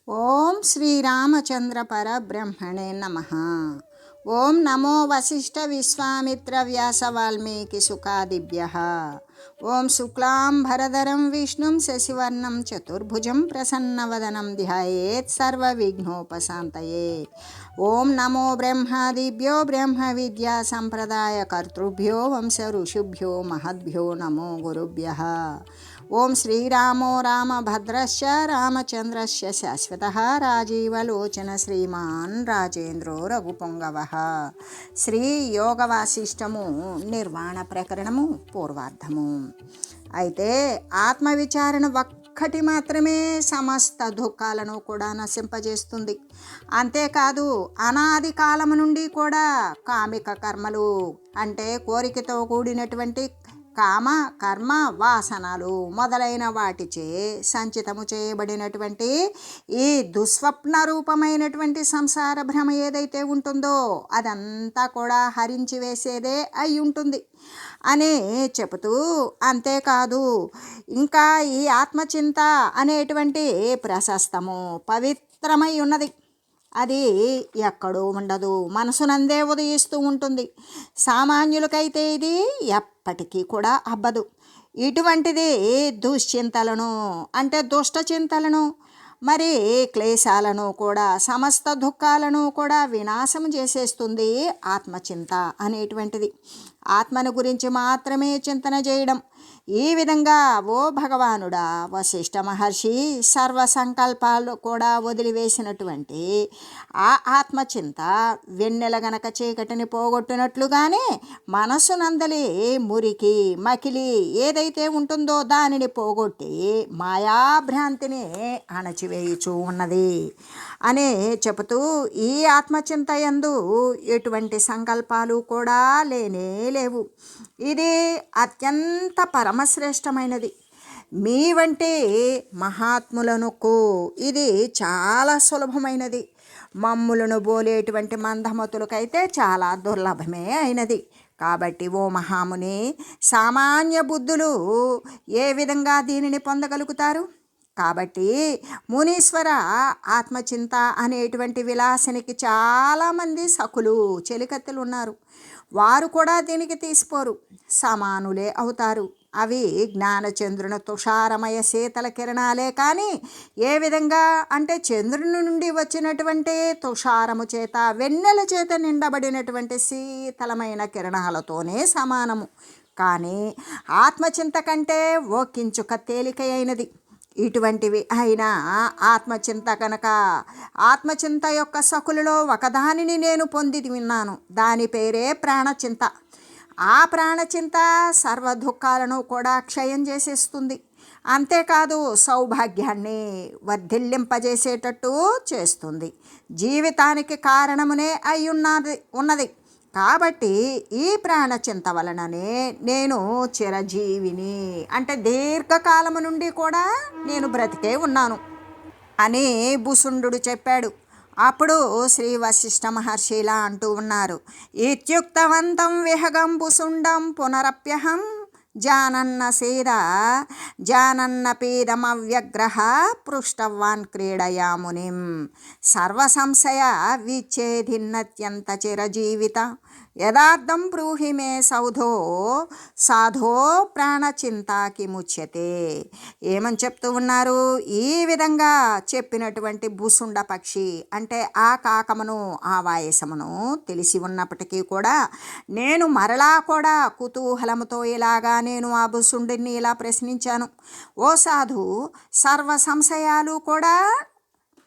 ఓం శ్రీరామచంద్ర పరబ్రహ్మణే నమః. ఓం నమో వశిష్ఠ విశ్వామిత్ర వ్యాస వాల్మీకి సుఖాదిభ్యః. ఓం శుక్లాం భరధరం విష్ణుం శశివర్ణం చతుర్భుజం ప్రసన్నవదనం ధ్యాయేత్ సర్వవిఘ్నోపశాంతయే. ఓం నమో బ్రహ్మాదిభ్యో బ్రహ్మ విద్యా సంప్రదాయ కర్తృభ్యో వంశ ఋషిభ్యో మహద్భ్యో నమో గురుభ్యః. ఓం శ్రీరామో రామభద్రశ్చ రామచంద్రశ్చ శాశ్వతః రాజీవలోచన శ్రీమాన్ రాజేంద్రో రఘుపొంగవః. శ్రీ యోగ వాసిష్టము నిర్వాణ ప్రకరణము పూర్వార్ధము. అయితే ఆత్మవిచారణ ఒక్కటి మాత్రమే సమస్త దుఃఖాలను కూడా నశింపజేస్తుంది. అంతేకాదు అనాది కాలము నుండి కూడా కామిక కర్మలు అంటే కోరికతో కూడినటువంటి కామ కర్మ వాసనలు మొదలైన వాటిచే సంచితము చేయబడినటువంటి ఈ దుస్వప్న రూపమైనటువంటి సంసార భ్రమ ఏదైతే ఉంటుందో అదంతా కూడా హరించి వేసేదే అయి ఉంటుంది అని చెబుతూ, అంతేకాదు ఇంకా ఈ ఆత్మచింత అనేటువంటి ప్రశస్తము పవిత్రమై ఉన్నది. అది ఎక్కడో ఉండదు, మనసునందే ఉదయిస్తూ ఉంటుంది. సామాన్యులకైతే ఇది ఎప్పటికీ కూడా అబ్బదు. ఇటువంటిది దుశ్చింతలను అంటే దుష్ట చింతలను మరి క్లేశాలను కూడా సమస్త దుఃఖాలను కూడా వినాశం చేసేస్తుంది ఆత్మచింత అనేటువంటిది. ఆత్మను గురించి మాత్రమే చింతన చేయడం. ఈ విధంగా ఓ భగవానుడా వశిష్ఠ మహర్షి సర్వ సంకల్పాలు కూడా వదిలివేసినటువంటి ఆ ఆత్మచింత వెన్నెల గనక చీకటిని పోగొట్టినట్లుగానే మనస్సునందలి మురికి మకిలి ఏదైతే ఉంటుందో దానిని పోగొట్టి మాయాభ్రాంతిని అణచివేయుచూ ఉన్నది అని చెబుతూ, ఈ ఆత్మచింత యందు ఎటువంటి సంకల్పాలు కూడా లేనే లేవు. ఇది అత్యంత పరమశ్రేష్టమైనది. మీ వంటి మహాత్ములనుకు ఇది చాలా సులభమైనది. మమ్ములను బోలేటువంటి మందమతులకైతే చాలా దుర్లభమే అయినది. కాబట్టి ఓ మహాముని, సామాన్య బుద్ధులు ఏ విధంగా దీనిని పొందగలుగుతారు? కాబట్టి మునీశ్వర, ఆత్మచింత అనేటువంటి విలాసనికి చాలామంది సకులు చెలికత్తెలు ఉన్నారు. వారు కూడా దీనికి తీసిపోరు, సమానులే అవుతారు. అవి జ్ఞానచంద్రుని తుషారమయ శీతల కిరణాలే కానీ ఏ విధంగా అంటే చంద్రుని నుండి వచ్చినటువంటి తుషారము చేత వెన్నెల చేత నిండబడినటువంటి శీతలమైన కిరణాలతోనే సమానము. కానీ ఆత్మచింత కంటే ఓ కించుక తేలికైనది. ఇటువంటివి అయినా ఆత్మచింత కనుక ఆత్మచింత యొక్క సకులలో ఒకదానిని నేను పొంది విన్నాను. దాని పేరే ప్రాణచింత. ఆ ప్రాణచింత సర్వ దుఃఖాలను కూడా క్షయం చేసేస్తుంది. అంతేకాదు సౌభాగ్యాన్ని వర్ధిల్లింపజేసేటట్టు చేస్తుంది. జీవితానికి కారణమునే అయి ఉన్నది. కాబట్టి ఈ ప్రాణచింత వలననే నేను చిరజీవిని అంటే దీర్ఘకాలము నుండి కూడా నేను బ్రతికే ఉన్నాను అని భుసుండు చెప్పాడు. అప్పుడు శ్రీ వశిష్ఠ మహర్షి ఇలా అంటూ ఉన్నారు. ఇత్యుక్తవంతం విహగం భుసుండం పునరప్యహం జానన్న సీద జానన్న పీదమవ్యగ్రహ పృష్టవాన్ క్రీడయా మునిం సర్వసంశయ విచ్ఛేదిన్నత్యంత చిరజీవిత యదార్థం బ్రూహి మే సాధో ప్రాణచింతాకి ముచ్యతే. ఏమని చెప్తూ ఉన్నారు? ఈ విధంగా చెప్పినటువంటి భూసుండ పక్షి అంటే ఆ కాకమును ఆ వాయసమును తెలిసి ఉన్నప్పటికీ కూడా నేను మరలా కూడా కుతూహలముతో ఇలాగా నేను ఆ భూసుండిని ఇలా ప్రశ్నించాను. ఓ సాధు, సర్వ సంశయాలు కూడా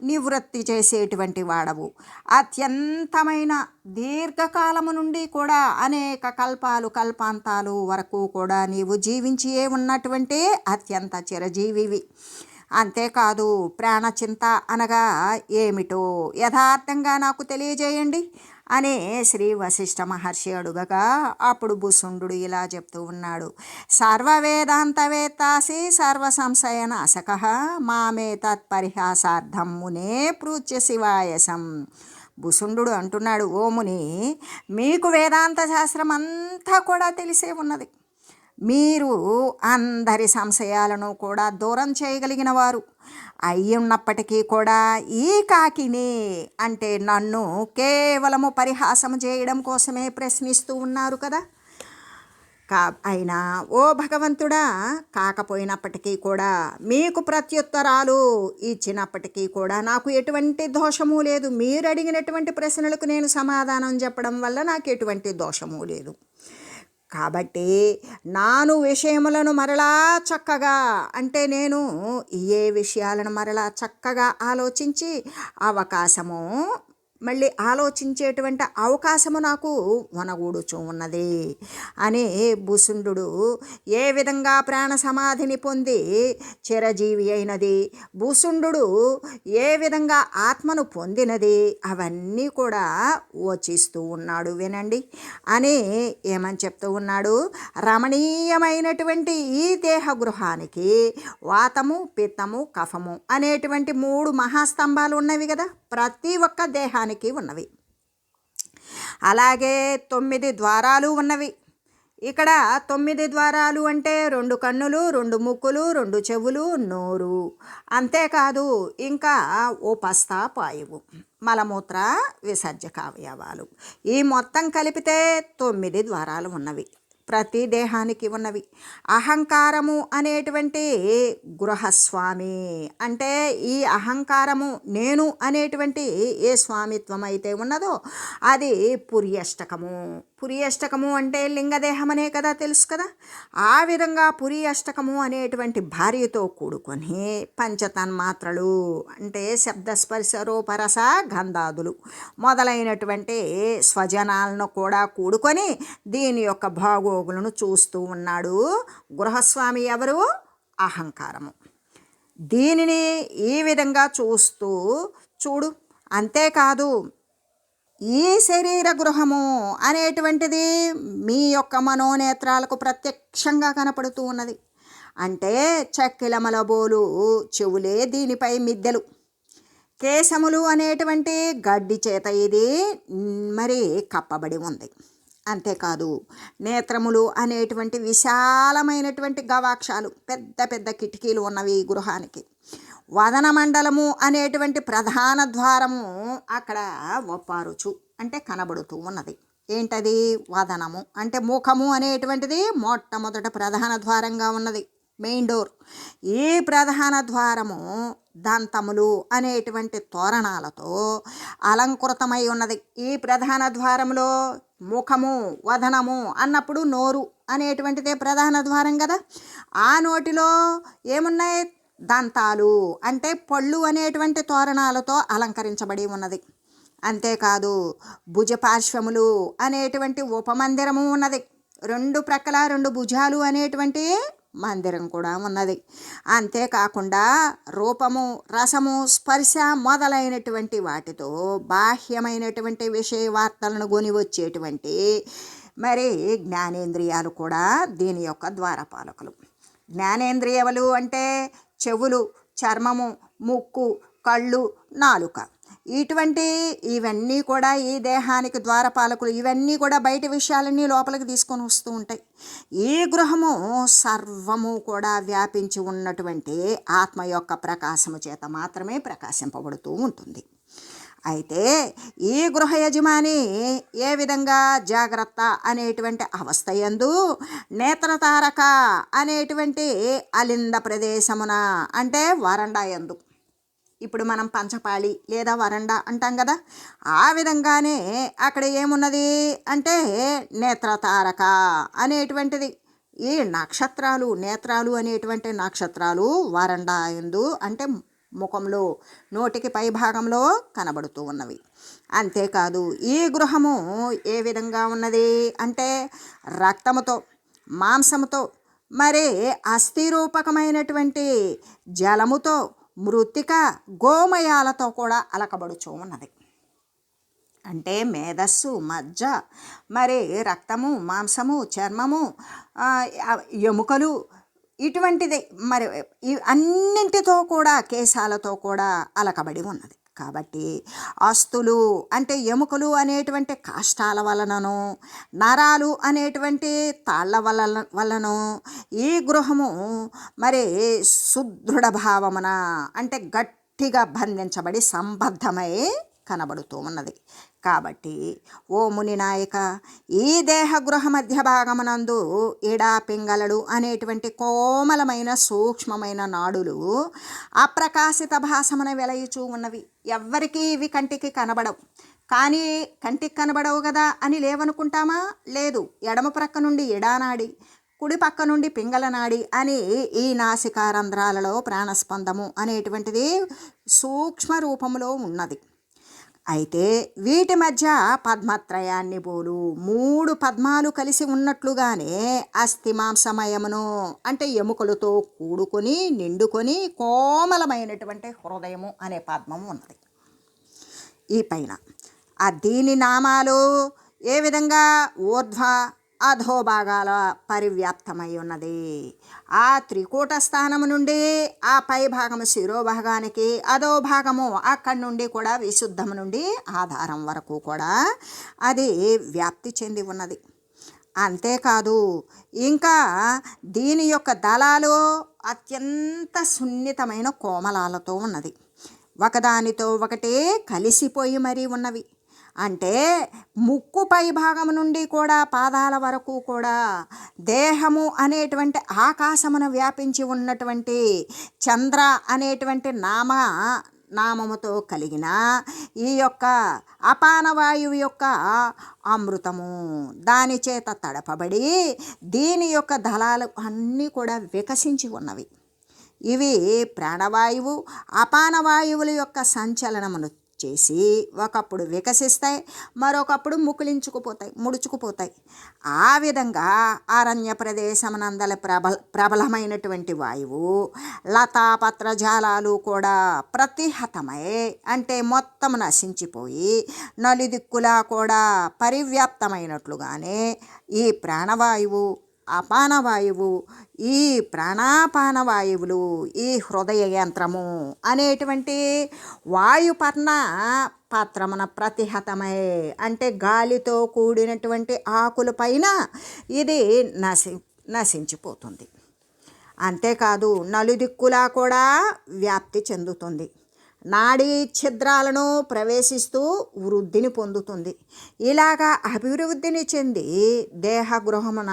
నివృత్తి చేసేటువంటి వాడవు. అత్యంతమైన దీర్ఘకాలము నుండి కూడా అనేక కల్పాంతాలు వరకు కూడా నీవు జీవించియే ఉన్నటువంటి అత్యంత చిరజీవివి. అంతేకాదు ప్రాణచింత అనగా ఏమిటో యథార్థంగా నాకు తెలియజేయండి అని శ్రీ వశిష్ఠ మహర్షి అడుగగా అప్పుడు భుసుండు ఇలా చెప్తూ ఉన్నాడు. సర్వవేదాంతవేత్తాసి సర్వసంశయ నాశకః మామే తత్పరిహాసార్థం మునే పృచ్ఛ్య శివాయసం. భుసుండు అంటున్నాడు, ఓ ముని, మీకు వేదాంత శాస్త్రం అంతా కూడా తెలిసే ఉన్నది. మీరు అందరి సంశయాలను కూడా దూరం చేయగలిగిన వారు అయి ఉన్నప్పటికీ కూడా ఈ కాకిని అంటే నన్ను కేవలము పరిహాసం చేయడం కోసమే ప్రశ్నిస్తూ ఉన్నారు కదా. అయినా ఓ భగవంతుడా, కాకపోయినప్పటికీ కూడా మీకు ప్రత్యుత్తరాలు ఇచ్చినప్పటికీ కూడా నాకు ఎటువంటి దోషము లేదు. మీరు అడిగినటువంటి ప్రశ్నలకు నేను సమాధానం చెప్పడం వల్ల నాకు ఎటువంటి దోషము లేదు. కాబట్టి నాను విషయములను మరలా చక్కగా అంటే నేను ఏ విషయాలను మరలా చక్కగా ఆలోచించి అవకాశము మళ్ళీ ఆలోచించేటువంటి అవకాశము నాకు వనగూడుచూ ఉన్నది అని భూసుండు ఏ విధంగా ప్రాణ సమాధిని పొంది చిరజీవి అయినది, భూసుండు ఏ విధంగా ఆత్మను పొందినది అవన్నీ కూడా వచిస్తూ ఉన్నాడు వినండి అని ఏమని చెప్తూ ఉన్నాడు. రమణీయమైనటువంటి ఈ దేహ గృహానికి వాతము, పిత్తము, కఫము అనేటువంటి 3 మహాస్తంభాలు ఉన్నవి కదా, ప్రతి ఒక్క దేహానికి ఉన్నవి. అలాగే 9 ద్వారాలు ఉన్నవి. ఇక్కడ 9 ద్వారాలు అంటే 2 కన్నులు, 2 ముక్కులు, 2 చెవులు, నోరు, అంతేకాదు ఇంకా ఉపస్థాపాయువు, మలమూత్ర విసర్జక అవయవాలు, ఈ మొత్తం కలిపితే 9 ద్వారాలు ఉన్నవి, ప్రతి దేహానికి ఉన్నవి. అహంకారము అనేటువంటి గృహస్వామి అంటే ఈ అహంకారము నేను అనేటువంటి ఏ స్వామిత్వం అయితే ఉన్నదో అది పురియష్టకము. పురియష్టకము అంటే లింగదేహమనే కదా, తెలుసు కదా. ఆ విధంగా పురియష్టకము అనేటువంటి భార్యతో కూడుకొని పంచతన్మాత్రలు అంటే శబ్దస్పర్శ రూపరస గంధాదులు మొదలైనటువంటి స్వజనాలను కూడా కూడుకొని దీని యొక్క బాగోగులను చూస్తూ ఉన్నాడు గృహస్వామి. ఎవరు? అహంకారము. దీనిని ఈ విధంగా చూస్తూ చూడు. అంతేకాదు ఈ శరీర గృహము అనేటువంటిది మీ యొక్క మనోనేత్రాలకు ప్రత్యక్షంగా కనపడుతూ ఉన్నది. అంటే చక్కిలమల బోలు చెవులే దీనిపై మిద్దెలు, కేశములు అనేటువంటి గడ్డి చేత ఇది మరి కప్పబడి ఉంది. అంతేకాదు నేత్రములు అనేటువంటి విశాలమైనటువంటి గవాక్షాలు, పెద్ద పెద్ద కిటికీలు ఉన్నవి ఈ గృహానికి. వదన మండలము అనేటువంటి ప్రధాన ద్వారము అక్కడ ఒప్పారుచు అంటే కనబడుతూ ఉన్నది. ఏంటది? వదనము అంటే ముఖము అనేటువంటిది మొట్టమొదట ప్రధాన ద్వారంగా ఉన్నది, మెయిన్ డోర్. ఈ ప్రధాన ద్వారము దంతములు అనేటువంటి తోరణాలతో అలంకృతమై ఉన్నది. ఈ ప్రధాన ద్వారంలో ముఖము, వదనము అన్నప్పుడు నోరు అనేటువంటిదే ప్రధాన ద్వారం కదా. ఆ నోటిలో ఏమున్నాయి? దంతాలు అంటే పళ్ళు అనేటువంటి తోరణాలతో అలంకరించబడి ఉన్నది. అంతేకాదు భుజపార్శ్వములు అనేటువంటి ఉపమందిరము ఉన్నది. 2 ప్రక్కల 2 భుజాలు అనేటువంటి మందిరం కూడా ఉన్నది. అంతేకాకుండా రూపము, రసము, స్పర్శ మొదలైనటువంటి వాటితో బాహ్యమైనటువంటి విషయ వార్తలను కొని వచ్చేటువంటి మరి జ్ఞానేంద్రియాలు కూడా దీని యొక్క ద్వారపాలకులు. జ్ఞానేంద్రియములు అంటే చెవులు, చర్మము, ముక్కు, కళ్ళు, నాలుక, ఇవన్నీ కూడా ఈ దేహానికి ద్వారపాలకులు. ఇవన్నీ కూడా బయట విషయాలన్నీ లోపలికి తీసుకొని వస్తూ ఉంటాయి. ఈ గృహము సర్వము కూడా వ్యాపించి ఉన్నటువంటి ఆత్మ యొక్క ప్రకాశము చేత మాత్రమే ప్రకాశింపబడుతూ ఉంటుంది. అయితే ఈ గృహ యజమాని ఏ విధంగా జాగ్రత్త అనేటువంటి అవస్థ యందు నేత్రతారక అనేటువంటి అలింద ప్రదేశమున అంటే వరండా యందు, ఇప్పుడు మనం పంచపాళి లేదా వరండా అంటాం కదా, ఆ విధంగానే అక్కడ ఏమున్నది అంటే నేత్రతారక అనేటువంటిది. ఈ నక్షత్రాలు, నేత్రాలు అనేటువంటి నక్షత్రాలు వరండా యందు అంటే ముఖంలో, నోటికి పై భాగంలో కనబడుతూ ఉన్నవి. అంతేకాదు ఈ గృహము ఏ విధంగా ఉన్నది అంటే రక్తముతో, మాంసముతో, మరి అస్థిరూపకమైనటువంటి జలముతో, మృత్తిక, గోమయాలతో కూడా అలకబడుచూ ఉన్నది. అంటే మేధస్సు, మజ్జ, మరి రక్తము, మాంసము, చర్మము, ఎముకలు, ఇటువంటిది మరి అన్నింటితో కూడా కేశాలతో కూడా అలకబడి ఉన్నది. కాబట్టి అస్థులు అంటే ఎముకలు అనేటువంటి కాష్టాల వలనను, నరాలు అనేటువంటి తాళ్ళ వలనను ఈ గృహము మరి సుదృఢ భావమున అంటే గట్టిగా బంధించబడి సంబద్ధమై కనబడుతూ ఉన్నది. కాబట్టి ఓ ముని నాయక, ఈ దేహ గృహ మధ్య భాగమునందు ఇడా పింగళలు అనేటువంటి కోమలమైన సూక్ష్మమైన నాడులు అప్రకాశిత భాసమున వెలయుచూ ఉన్నవి. ఎవ్వరికీ ఇవి కంటికి కనబడవు. కానీ కంటికి కనబడవు కదా అని లేవనుకుంటామా? లేదు. ఎడమ ప్రక్క నుండి ఇడానాడి, కుడి పక్క నుండి పింగళనాడి అని ఈ నాసికారంధ్రాలలో ప్రాణస్పందము అనేటువంటిది సూక్ష్మ రూపంలో ఉన్నది. అయితే వీటి మధ్య పద్మత్రయాన్ని పోలు 3 పద్మాలు కలిసి ఉన్నట్లుగానే అస్థిమాంసమయమును అంటే ఎముకలతో కూడుకొని నిండుకొని కోమలమైనటువంటి హృదయము అనే పద్మము ఉన్నది ఈ పైన. దీని నామాలు ఏ విధంగా ఊర్ధ్వ అధోభాగాల పరివ్యాప్తమై ఉన్నది. ఆ త్రికూట స్థానము నుండి ఆ పై భాగము శిరోభాగానికి, అధో భాగము అక్కడి నుండి కూడా విశుద్ధము నుండి ఆధారం వరకు కూడా అది వ్యాప్తి చెంది ఉన్నది. అంతేకాదు ఇంకా దీని యొక్క దళాలు అత్యంత సున్నితమైన కోమలాలతో ఉన్నది. ఒకదానితో ఒకటి కలిసిపోయి మరీ ఉన్నవి. అంటే ముక్కు పై భాగం నుండి కూడా పాదాల వరకు కూడా దేహము అనేటువంటి ఆకాశమున వ్యాపించి ఉన్నటువంటి చంద్ర అనేటువంటి నామముతో కలిగిన ఈ యొక్క అపానవాయువు యొక్క అమృతము దాని చేత తడపబడి దీని యొక్క దళాలు అన్నీ కూడా వికసించి ఉన్నవి. ఇవి ప్రాణవాయువు అపానవాయువుల యొక్క సంచలనమును చేసి ఒకప్పుడు వికసిస్తాయి, మరొకప్పుడు ముడుచుకుపోతాయి. ఆ విధంగా అరణ్య ప్రదేశమునందల ప్రబలమైనటువంటి వాయువు లతాపత్రజాలాలు కూడా ప్రతిహతమై అంటే మొత్తం నశించిపోయి నలుదిక్కులా కూడా పరివ్యాప్తమైనట్లుగానే ఈ ప్రాణవాయువు అపానవాయువు ఈ ప్రాణాపానవాయువులు ఈ హృదయ యంత్రము అనేటువంటి వాయుపర్ణ పాత్రమున ప్రతిహతమై అంటే గాలితో కూడినటువంటి ఆకుల పైన ఇది నశించిపోతుంది. అంతేకాదు నలుదిక్కులా కూడా వ్యాప్తి చెందుతుంది. నాడీ ఛిద్రాలను ప్రవేశిస్తూ వృద్ధిని పొందుతుంది. ఇలాగా అభివృద్ధిని చెంది దేహగృహమున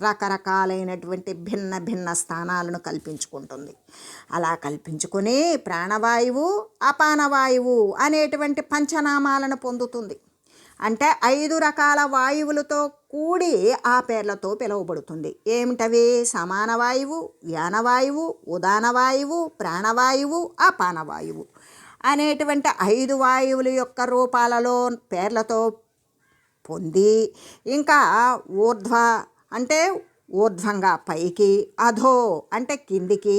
రకరకాలైనటువంటి భిన్న భిన్న స్థానాలను కల్పించుకుంటుంది. అలా కల్పించుకొని ప్రాణవాయువు అపానవాయువు అనేటువంటి పంచనామాలను పొందుతుంది. అంటే 5 రకాల వాయువులతో కూడి ఆ పేర్లతో పిలువబడుతుంది. ఏమిటవి? సమానవాయువు, వ్యానవాయువు, ఉదానవాయువు, ప్రాణవాయువు, అపానవాయువు అనేటువంటి 5 వాయువుల యొక్క రూపాలలో పేర్లతో పొంది ఇంకా ఊర్ధ్వ అంటే ఊర్ధ్వంగా పైకి, అధో అంటే కిందికి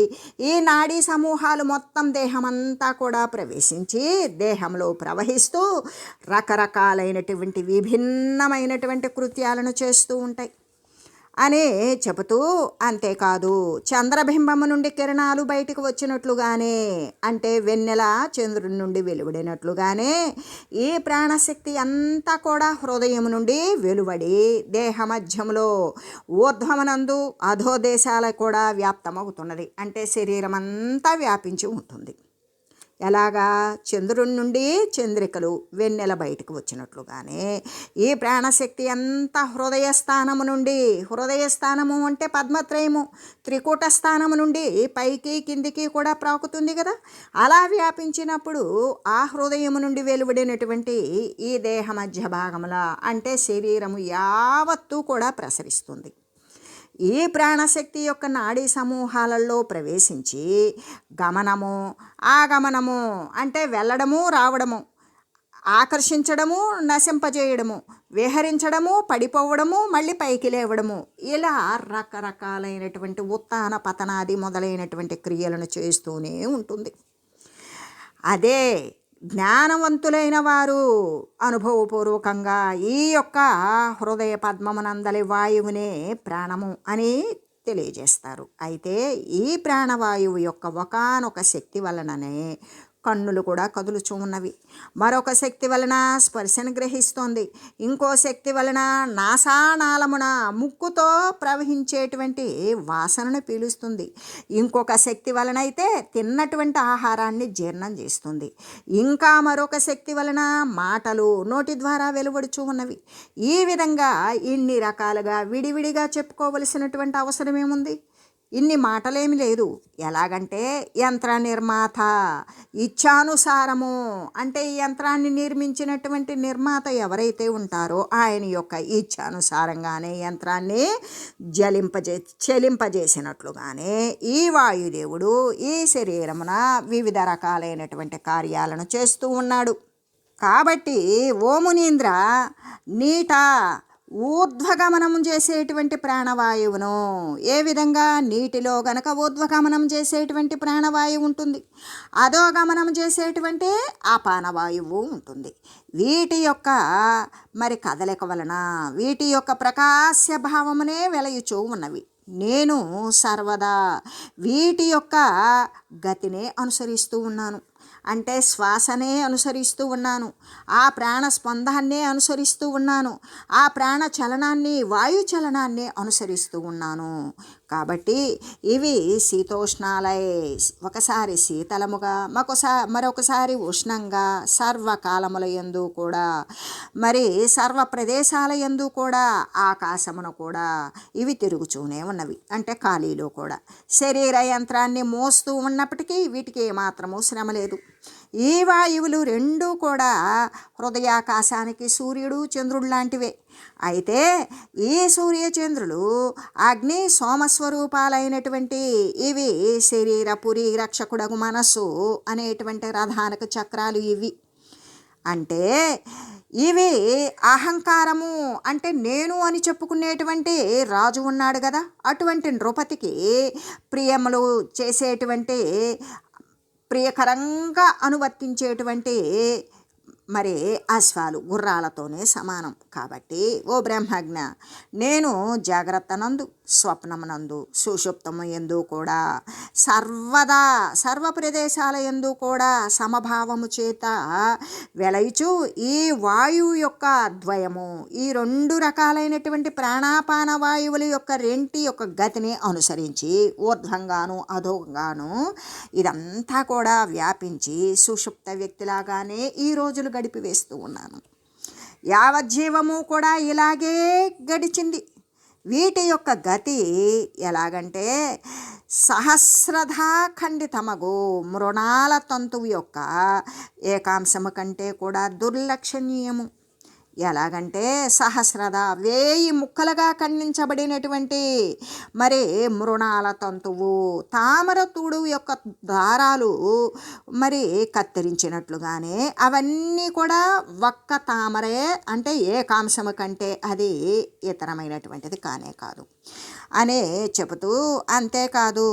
ఈ నాడీ సమూహాలు మొత్తం దేహమంతా కూడా ప్రవేశించి దేహంలో ప్రవహిస్తూ రకరకాలైనటువంటి విభిన్నమైనటువంటి కృత్యాలను చేస్తూ ఉంటాయి అని చెబుతూ, అంతేకాదు చంద్రబింబము నుండి కిరణాలు బయటకు వచ్చినట్లుగానే అంటే వెన్నెల చంద్రుడి నుండి వెలువడినట్లుగానే ఈ ప్రాణశక్తి అంతా కూడా హృదయం నుండి వెలువడి దేహ మధ్యంలో ఊర్ధ్వమునందు అధోదేశాలకు కూడా వ్యాప్తమవుతున్నది. అంటే శరీరం అంతా వ్యాపించి ఉంటుంది. ఎలాగా? చంద్రుడి నుండి చంద్రికలు వెన్నెల బయటకు వచ్చినట్లుగానే ఈ ప్రాణశక్తి అంతా హృదయస్థానము నుండి, హృదయస్థానము అంటే పద్మత్రయము త్రికూట స్థానము నుండి పైకి కిందికి కూడా ప్రాకుతుంది కదా. అలా వ్యాపించినప్పుడు ఆ హృదయము నుండి వెలువడినటువంటి ఈ దేహ మధ్య భాగముల అంటే శరీరము యావత్తూ కూడా ప్రసరిస్తుంది. ఈ ప్రాణశక్తి యొక్క నాడీ సమూహాలలో ప్రవేశించి గమనము ఆగమనము అంటే వెళ్ళడము రావడము, ఆకర్షించడము నశింపజేయడము, విహరించడము పడిపోవడము మళ్ళీ పైకి లేవడము, ఇలా రకరకాలైనటువంటి ఉత్తాన పతనాది మొదలైనటువంటి క్రియలను చేస్తూనే ఉంటుంది. అదే జ్ఞానవంతులైన వారు అనుభవపూర్వకంగా ఈ యొక్క హృదయ పద్మమునందలి వాయువునే ప్రాణము అని తెలియజేస్తారు. అయితే ఈ ప్రాణవాయువు యొక్క ఒకానొక శక్తి వలననే కన్నులు కూడా కదులుచూ ఉన్నవి. మరొక శక్తి వలన స్పర్శను గ్రహిస్తోంది. ఇంకో శక్తి వలన నాసానాళమున ముక్కుతో ప్రవహించేటువంటి వాసనను పీలుస్తుంది. ఇంకొక శక్తి వలన అయితే తిన్నటువంటి ఆహారాన్ని జీర్ణం చేస్తుంది. ఇంకా మరొక శక్తి వలన మాటలు నోటి ద్వారా వెలువడుచూ ఉన్నవి. ఈ విధంగా ఇన్ని రకాలుగా విడివిడిగా చెప్పుకోవలసినటువంటి అవసరం ఏముంది? ఇన్ని మాటలేమి లేదు. ఎలాగంటే యంత్ర నిర్మాత ఇచ్ఛానుసారము, అంటే ఈ యంత్రాన్ని నిర్మించినటువంటి నిర్మాత ఎవరైతే ఉంటారో ఆయన యొక్క ఇచ్ఛానుసారంగానే యంత్రాన్ని చెలింపజేసినట్లుగానే ఈ వాయుదేవుడు ఈ శరీరమున వివిధ రకాలైనటువంటి కార్యాలను చేస్తూ ఉన్నాడు. కాబట్టి ఓ మునీంద్ర, నీట ఊర్ధ్వగమనం చేసేటువంటి ప్రాణవాయువును, ఏ విధంగా నీటిలో గనక ఊర్ధ్వగమనం చేసేటువంటి ప్రాణవాయువు ఉంటుంది, అదో గమనం చేసేటువంటి అపానవాయువు ఉంటుంది. వీటి యొక్క మరి కదలిక వలన వీటి యొక్క ప్రకాశ భావమునే వెలయుచూ ఉన్నవి. నేను సర్వదా వీటి యొక్క గతినే అనుసరిస్తూ ఉన్నాను. అంటే శ్వాసనే అనుసరిస్తూ ఉన్నాను, ఆ ప్రాణ స్పందాన్నే అనుసరిస్తూ ఉన్నాను, ఆ ప్రాణ చలనాన్ని వాయు చలనాన్ని అనుసరిస్తూ ఉన్నాను. కాబట్టి ఇవి శీతోష్ణాలై, ఒకసారి శీతలముగా మరొకసారి ఉష్ణంగా సర్వకాలముల యందు కూడా మరి సర్వ ప్రదేశాల యందు కూడా ఆకాశమును కూడా ఇవి తిరుగుతూనే ఉన్నవి. అంటే ఖాళీలో కూడా శరీర యంత్రాన్ని మోస్తూ ఉన్నప్పటికీ వీటికి ఏమాత్రము శ్రమ లేదు. ఈ వాయువులు రెండూ కూడా హృదయాకాశానికి సూర్యుడు చంద్రుడు లాంటివే. అయితే ఈ సూర్యచంద్రులు అగ్ని సోమస్వరూపాలైనటువంటి ఇవి శరీర పురి రక్షకుడగు మనస్సు అనేటువంటి రథానికి చక్రాలు ఇవి. అంటే ఇవి అహంకారము, అంటే నేను అని చెప్పుకునేటువంటి రాజు ఉన్నాడు కదా, అటువంటి నృపతికి ప్రియములు చేసేటువంటి ప్రియకరంగా అనువర్తించేటువంటి మరి అశ్వాలు గుర్రాలతోనే సమానం. కాబట్టి ఓ బ్రహ్మజ్ఞ, నేను జాగ్రత్తనందు స్వప్నమునందు సుషుప్తము యందు కూడా సర్వదా సర్వ ప్రదేశాల యందు కూడా సమభావము చేత వెలయిచు ఈ వాయువు యొక్క ద్వయము, ఈ రెండు రకాలైనటువంటి ప్రాణాపాన వాయువుల యొక్క రెంటి యొక్క గతిని అనుసరించి ఊర్ధ్వంగాను అధోగాను ఇదంతా కూడా వ్యాపించి సుషుప్త వ్యక్తిలాగానే ఈ రోజులు గడిపివేస్తూ ఉన్నాను. యావజ్జీవము కూడా ఇలాగే గడిచింది. వీటి యొక్క గతి ఎలాగంటే సహస్రధా ఖండితమగు మృణాల తంతువు యొక్క ఏకాంశము కంటే కూడా దుర్లక్షణీయము. ఎలాగంటే సహస్రధ 1000 ముక్కలుగా ఖండించబడినటువంటి మరి మృణాల తంతువు, తామర తూడు యొక్క దారాలు మరి కత్తిరించినట్లుగానే అవన్నీ కూడా ఒక్క తామరే, అంటే ఏకాంశము కంటే అది ఇతరమైనటువంటిది కానే కాదు అనే చెబుతూ, అంతేకాదు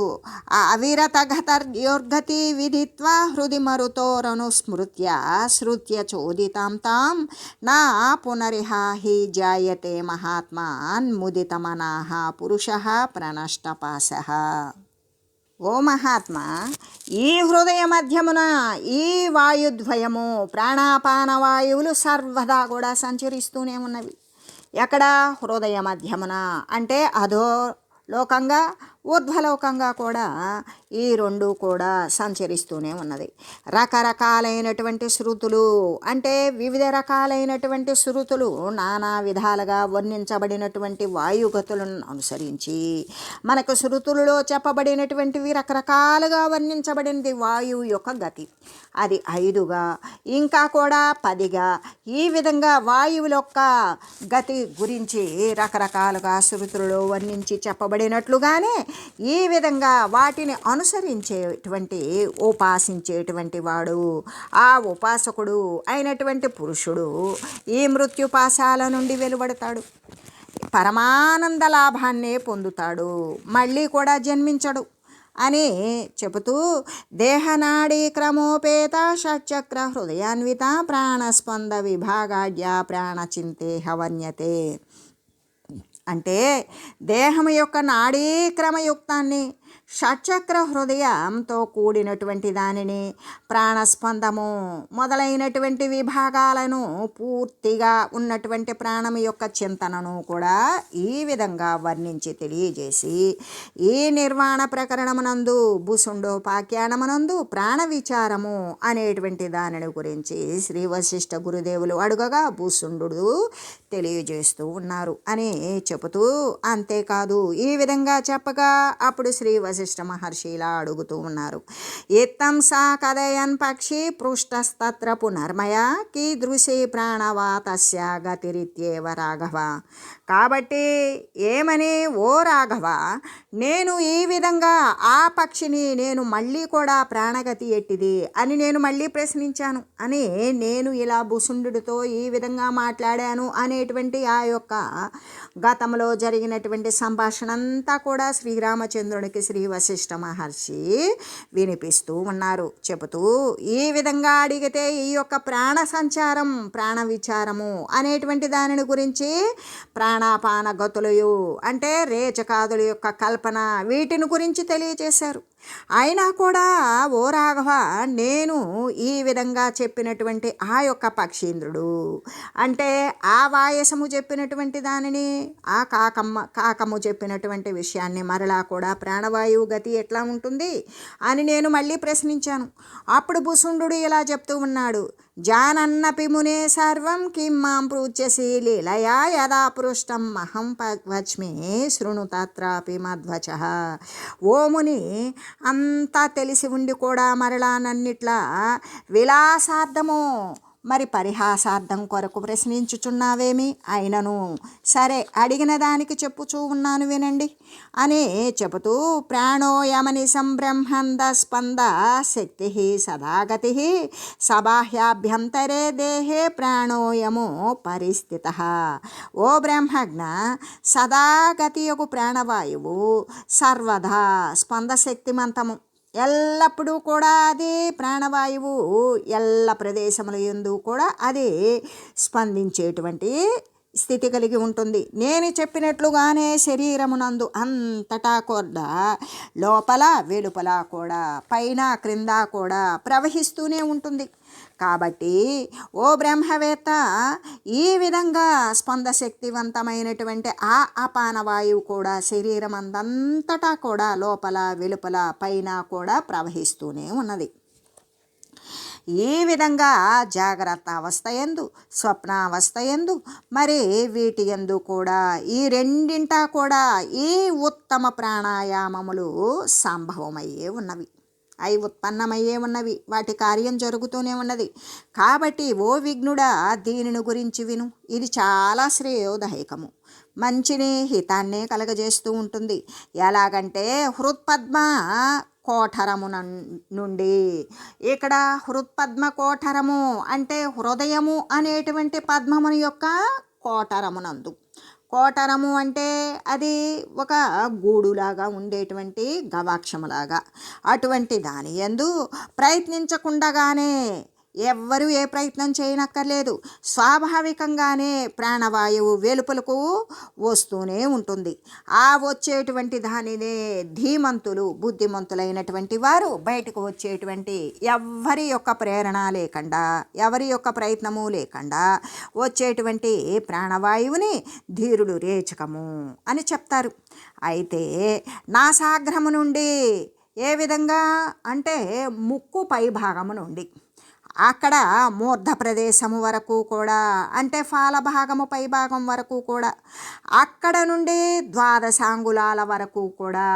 అవిరత గతర్యోర్గతి విధిత్వా హృది మరుతోరను స్మృత్య శృత్య చోదితాం తాం నా పునరిహాహి జాయతే మహాత్మాన్ ముదితమనాః పురుషః ప్రణష్టపాశః. ఓ మహాత్మా, ఈ హృదయ మధ్యమున ఈ వాయుద్వయము ప్రాణాపాన వాయువులు సర్వదా కూడా సంచరిస్తూనే ఉన్నవి. ఎక్కడ? హృదయ మధ్యమున, అంటే అధో లోకంగా ఊర్ధ్వలోకంగా కూడా ఈ రెండు కూడా సంచరిస్తూనే ఉన్నది. రకరకాలైనటువంటి శృతులు, అంటే వివిధ రకాలైనటువంటి శృతులు నానా విధాలుగా వర్ణించబడినటువంటి వాయుగతులను అనుసరించి మనకు శృతులలో చెప్పబడినటువంటివి రకరకాలుగా వర్ణించబడినది వాయువు యొక్క గతి. అది 5గా, ఇంకా కూడా 10గా, ఈ విధంగా వాయువుల యొక్క గతి గురించి రకరకాలుగా శృతులలో వర్ణించి చెప్పబడినట్లుగానే ఈ విధంగా వాటిని అనుసరించేటువంటి ఉపాసించేటువంటి వాడు, ఆ ఉపాసకుడు అయినటువంటి పురుషుడు ఈ మృత్యుపాశాల నుండి వెలువడతాడు, పరమానంద లాభాన్నే పొందుతాడు, మళ్ళీ కూడా జన్మించడు అని చెబుతూ, దేహనాడీ క్రమోపేత షట్చక్ర హృదయాన్విత ప్రాణస్పంద విభాగాఢ్య ప్రాణచింతే హవన్యతే. అంటే దేహం యొక్క నాడీక్రమయుక్తాన్ని, షట్చక్ర హృదయంతో కూడినటువంటి దానిని, ప్రాణస్పందము మొదలైనటువంటి విభాగాలను, పూర్తిగా ఉన్నటువంటి ప్రాణం యొక్క చింతనను కూడా ఈ విధంగా వర్ణించి తెలియజేసి, ఈ నిర్వాణ ప్రకరణమునందు భూసుండోపాఖ్యానమునందు ప్రాణ విచారము అనేటువంటి దానిని గురించి శ్రీ వశిష్ఠ గురుదేవులు అడుగగా భూసుండు తెలియజేస్తూ ఉన్నారు అని చెబుతూ, అంతేకాదు ఈ విధంగా చెప్పగా అప్పుడు శ్రీ వశిష్ఠ మహర్షి ఇలా అడుగుతూ ఉన్నారు. ఇత్తం సా కథయన్ పక్షి పృష్టస్తత్ర పునర్మయ కీదృశీ ప్రాణవాతస్య గతిరిత్యేవ రాఘవ. కాబట్టి ఏమని, ఓ రాఘవ, నేను ఈ విధంగా ఆ పక్షిని నేను మళ్ళీ కూడా ప్రాణగతి ఎట్టిది అని నేను మళ్ళీ ప్రశ్నించాను అని నేను ఇలా భూసుండుడితో ఈ విధంగా మాట్లాడాను అనేటువంటి ఆ యొక్క గతంలో జరిగినటువంటి సంభాషణ అంతా కూడా శ్రీరామచంద్రునికి శ్రీ వశిష్ఠ మహర్షి వినిపిస్తూ ఉన్నారు. చెబుతూ ఈ విధంగా అడిగితే ఈ యొక్క ప్రాణ సంచారం, ప్రాణ విచారము అనేటువంటి దానిని గురించి, ప్రాణాపాన గతులు అంటే రేచకాదుల యొక్క కల్పన, వీటిని గురించి తెలియజేశారు. అయినా కూడా ఓ రాఘవ, నేను ఈ విధంగా చెప్పినటువంటి ఆ యొక్క పక్షీంద్రుడు అంటే ఆ వాయసము చెప్పినటువంటి దానిని, ఆ కాకము చెప్పినటువంటి విషయాన్ని మరలా కూడా ప్రాణవాయువు గతి ఎట్లా ఉంటుంది అని నేను మళ్ళీ ప్రశ్నించాను. అప్పుడు భూసుండు ఇలా చెప్తూ ఉన్నాడు. జానన్నపి మునే సర్వం కిం మాం పృచ్ఛసి లీలయా యదా పృష్టం మహం వచ్మి శృణు తత్రాపి మధ్వచః. ఓ ముని, అంతా తెలిసి ఉండి కూడా మరలా నన్నిట్లా విలాసార్థము మరి పరిహాసార్థం కొరకు ప్రశ్నించుచున్నావేమి? అయినను సరే, అడిగిన దానికి చెప్పుచూ ఉన్నాను వినండి అని చెబుతూ, ప్రాణోయమని సంబ్రహ్మంద స్పంద శక్తి సదాగతి సబాహ్యాభ్యంతరే దేహే ప్రాణోయము పరిస్థిత. ఓ బ్రహ్మజ్ఞ, సదాగతి యొక్క ప్రాణవాయువు సర్వదా స్పందశక్తిమంతము, ఎల్లప్పుడూ కూడా అది ప్రాణవాయువు ఎల్ల ప్రదేశముల యందు కూడా అది స్పందించేటువంటి స్థితి కలిగి ఉంటుంది. నేను చెప్పినట్లుగానే శరీరమునందు అంతటా కూడా, లోపల వెలుపల కూడా, పైన క్రింద కూడా ప్రవహిస్తూనే ఉంటుంది. కాబట్టి ఓ బ్రహ్మవేత్త, ఈ విధంగా స్పందశక్తివంతమైనటువంటి ఆ అపానవాయువు కూడా శరీరం అంతటా కూడా లోపల వెలుపల పైన కూడా ప్రవహిస్తూనే ఉన్నది. ఈ విధంగా జాగ్రత్త అవస్థ యందు, స్వప్నావస్థ యందు, మరి వీటి యందు కూడా ఈ రెండింటా కూడా ఈ ఉత్తమ ప్రాణాయామములు సంభవమయ్యే ఉన్నవి, అవి ఉత్పన్నమయ్యే ఉన్నవి, వాటి కార్యం జరుగుతూనే ఉన్నది. కాబట్టి ఓ విఘ్నుడా, దీనిని గురించి విను. ఇది చాలా శ్రేయోదాయకము, మంచిని హితాన్నే కలగజేస్తూ ఉంటుంది. ఎలాగంటే హృత్పద్మ కోఠరము నుండి, ఇక్కడ హృత్పద్మ కోఠరము అంటే హృదయము అనేటువంటి పద్మముని యొక్క కోఠరమునందు, కోటరము అంటే అది ఒక గూడులాగా ఉండేటువంటి గవాక్షములాగా, అటువంటి దాని యందు ప్రయత్నించకుండానే, ఎవ్వరూ ఏ ప్రయత్నం చేయనక్కర్లేదు, స్వాభావికంగానే ప్రాణవాయువు వెలుపలకు వస్తూనే ఉంటుంది. ఆ వచ్చేటువంటి దానినే ధీమంతులు, బుద్ధిమంతులైనటువంటి వారు బయటకు వచ్చేటువంటి, ఎవరి యొక్క ప్రేరణ లేకుండా, ఎవరి యొక్క ప్రయత్నము లేకుండా వచ్చేటువంటి ప్రాణవాయువుని ధీరులు రేచకము అని చెప్తారు. అయితే నాసాగ్రము నుండి, ఏ విధంగా అంటే ముక్కు పై భాగము నుండి అక్కడ మూర్ధ ప్రదేశము వరకు కూడా, అంటే ఫాల భాగము పై భాగం వరకు కూడా, అక్కడ నుండి 12 అంగుళాల వరకు కూడా,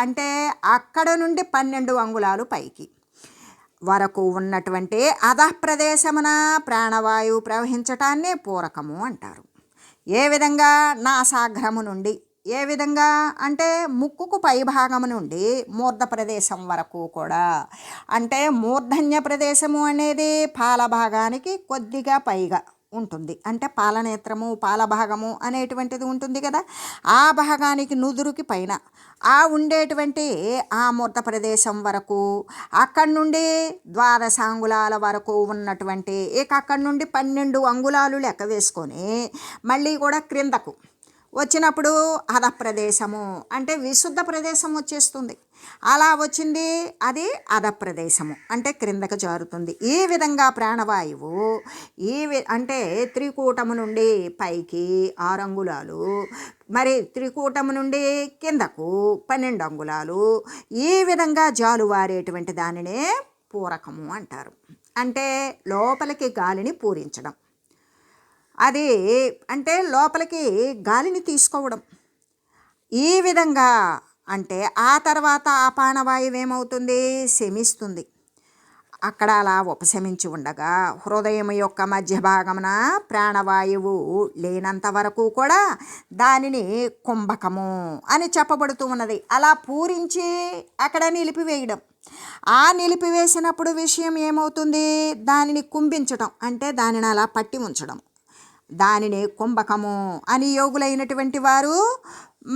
అంటే అక్కడ నుండి 12 అంగుళాలు పైకి వరకు ఉన్నటువంటి అధఃప్రదేశమున ప్రాణవాయువు ప్రవహించటాన్నే పూరకము అంటారు. ఏ విధంగా నాసాగ్రము నుండి, ఏ విధంగా అంటే ముక్కుకు పై భాగము నుండి మూర్ధ ప్రదేశం వరకు కూడా, అంటే మూర్ధన్య ప్రదేశము అనేది పాల భాగానికి కొద్దిగా పైగా ఉంటుంది, అంటే పాలనేత్రము, పాలభాగము అనేటువంటిది ఉంటుంది కదా, ఆ భాగానికి నుదురుకి పైన ఆ ఉండేటువంటి ఆ మూర్ధ ప్రదేశం వరకు, అక్కడి నుండి 12 అంగుళాల వరకు ఉన్నటువంటి, ఇక అక్కడి నుండి 12 అంగుళాలు లెక్క వేసుకొని మళ్ళీ కూడా క్రిందకు వచ్చినప్పుడు అధఃప్రదేశము అంటే విశుద్ధ ప్రదేశం వచ్చేస్తుంది. అలా వచ్చింది, అది అధ ప్రదేశము అంటే క్రిందకు జారుతుంది. ఈ విధంగా ప్రాణవాయువు అంటే త్రికూటము నుండి పైకి 6 అంగుళాలు, మరి త్రికూటము నుండి కిందకు 12 అంగుళాలు, ఈ విధంగా జాలువారేటువంటి దానినే పూరకము అంటారు. అంటే లోపలికి గాలిని పూరించడం, అది అంటే లోపలికి గాలిని తీసుకోవడం. ఈ విధంగా అంటే ఆ తర్వాత ఆ ప్రాణవాయువు ఏమవుతుంది, శమిస్తుంది. అక్కడ అలా ఉపశమించి ఉండగా హృదయం యొక్క మధ్య భాగమున ప్రాణవాయువు లేనంత వరకు కూడా దానిని కుంభకము అని చెప్పబడుతూ ఉన్నది. అలా పూరించి అక్కడ నిలిపివేయడం. ఆ నిలిపివేసినప్పుడు విషయం ఏమవుతుంది, దానిని కుంభించడం అంటే దానిని అలా పట్టి ఉంచడం, దానిని కుంభకము అని యోగులైనటువంటి వారు,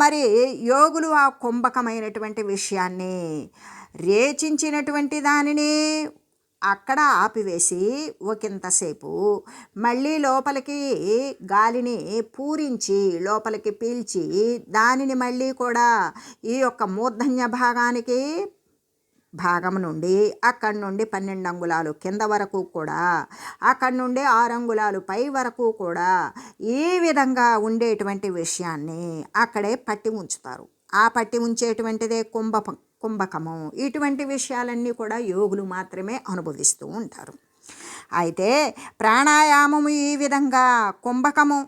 మరి యోగులు ఆ కుంభకమైనటువంటి విషయాన్ని రేచించినటువంటి దానిని అక్కడ ఆపివేసి ఒకంతసేపు మళ్ళీ లోపలికి గాలిని పూరించి లోపలికి పీల్చి దానిని మళ్ళీ కూడా ఈ యొక్క మూర్ధన్య భాగం నుండి అక్కడి నుండి 12 అంగుళాలు కింద వరకు కూడా, అక్కడి నుండి 6 అంగుళాలు పై వరకు కూడా ఈ విధంగా ఉండేటువంటి విషయాన్ని అక్కడే పట్టి ఉంచుతారు. ఆ పట్టి ఉంచేటువంటిదే కుంభకము. ఇటువంటి విషయాలన్నీ కూడా యోగులు మాత్రమే అనుభవిస్తూ ఉంటారు. అయితే ప్రాణాయామము ఈ విధంగా కుంభకము,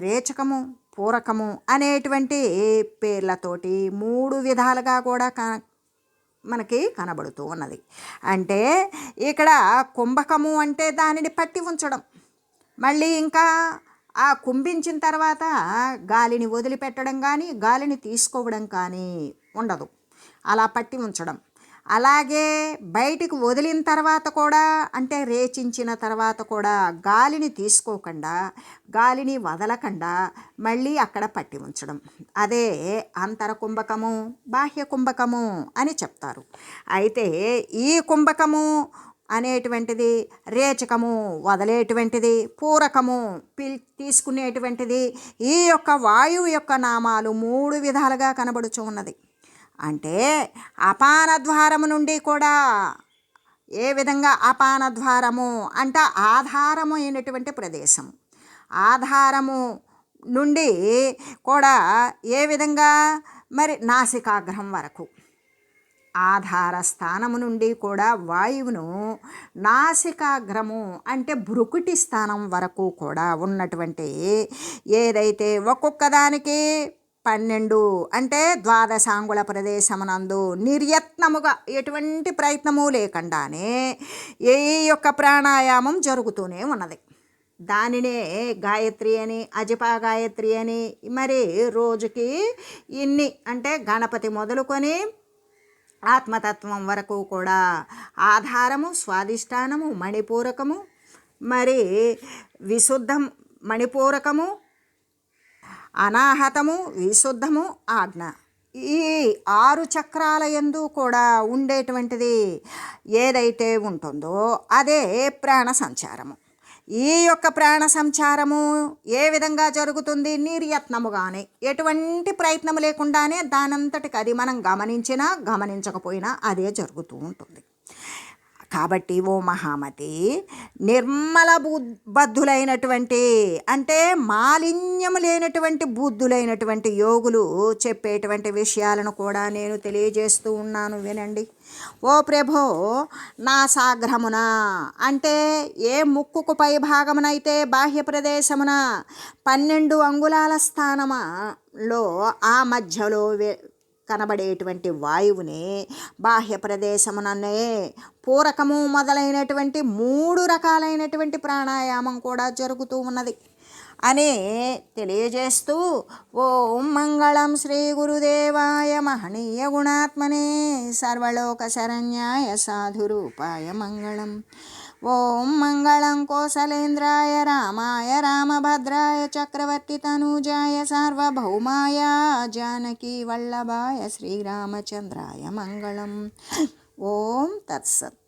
రేచకము, పూరకము అనేటువంటి పేర్లతోటి 3 విధాలుగా కూడా మనకి కనబడుతూ ఉన్నది. అంటే ఇక్కడ కుంభకము అంటే దానిని పట్టి ఉంచడం, మళ్ళీ ఇంకా ఆ కుంభించిన తర్వాత గాలిని వదిలిపెట్టడం కానీ గాలిని తీసుకోవడం కానీ ఉండదు, అలా పట్టి ఉంచడం. అలాగే బయటికి వదిలిన తర్వాత కూడా అంటే రేచించిన తర్వాత కూడా గాలిని తీసుకోకుండా గాలిని వదలకుండా మళ్ళీ అక్కడ పట్టి ఉంచడం, అదే అంతర కుంభకము, బాహ్య కుంభకము అని చెప్తారు. అయితే ఈ కుంభకము అనేటువంటిది, రేచకము వదిలేటువంటిది, పూరకము తీసుకునేటువంటిది, ఈ యొక్క వాయువు యొక్క నామాలు 3 విధాలుగా కనబడుచు ఉన్నది. అంటే అపానద్వారము నుండి కూడా ఏ విధంగా, అపానద్వారము అంటే ఆధారము అయినటువంటి ప్రదేశం, ఆధారము నుండి కూడా ఏ విధంగా మరి నాసికాగ్రం వరకు, ఆధార స్థానము నుండి కూడా వాయువును నాసికాగ్రము అంటే భ్రుకుటి స్థానం వరకు కూడా ఉన్నటువంటి ఏదైతే ఒక్కొక్క దానికి 12 అంటే 12 అంగుళ ప్రదేశమునందు నిర్యత్నముగా ఎటువంటి ప్రయత్నము లేకుండానే ఈ యొక్క ప్రాణాయామం జరుగుతూనే ఉన్నది. దానినే గాయత్రి అని, అజపా గాయత్రి అని, మరి రోజుకి ఇన్ని అంటే గణపతి మొదలుకొని ఆత్మతత్వం వరకు కూడా ఆధారము, స్వాధిష్టానము, మణిపూరకము, మరి విశుద్ధం, మణిపూరకము, అనాహతము, విశుద్ధము, ఆజ్ఞ, ఈ 6 చక్రాల యందు కూడా ఉండేటువంటిది ఏదైతే ఉంటుందో అదే ప్రాణ సంచారము. ఈ యొక్క ప్రాణ సంచారము ఏ విధంగా జరుగుతుంది, నిర్యత్నముగానే ఎటువంటి ప్రయత్నం లేకుండానే దానంతటికి అది మనం గమనించినా గమనించకపోయినా అదే జరుగుతూ ఉంటుంది. కాబట్టి ఓ మహామతి, నిర్మల బద్ధులైనటువంటి అంటే మాలిన్యము లేనటువంటి బుద్ధులైనటువంటి యోగులు చెప్పేటువంటి విషయాలను కూడా నేను తెలియజేస్తూ ఉన్నాను, వినండి. ఓ ప్రభో, నాసాగ్రమున అంటే ఏ ముక్కుకు పై భాగమునైతే బాహ్య ప్రదేశమున 12 అంగుళాల స్థానములో ఆ మధ్యలో కనబడేటువంటి వాయువుని బాహ్య ప్రదేశముననే పూరకము మొదలైనటువంటి 3 రకాలైనటువంటి ప్రాణాయామం కూడా జరుగుతూ ఉన్నది అని తెలియజేస్తూ, ఓం మంగళం శ్రీ గురుదేవాయ మహనీయ గుణాత్మనే సర్వలోక శరణ్యాయ సాధురూపాయ మంగళం. ఓం మంగళం కోసలేంద్రాయ రామాయ రామభద్రాయ చక్రవర్తి తనూజాయ సార్వభౌమాయ జానకీ వల్లభాయ శ్రీరామచంద్రాయ మంగళం. ఓం తత్సత్.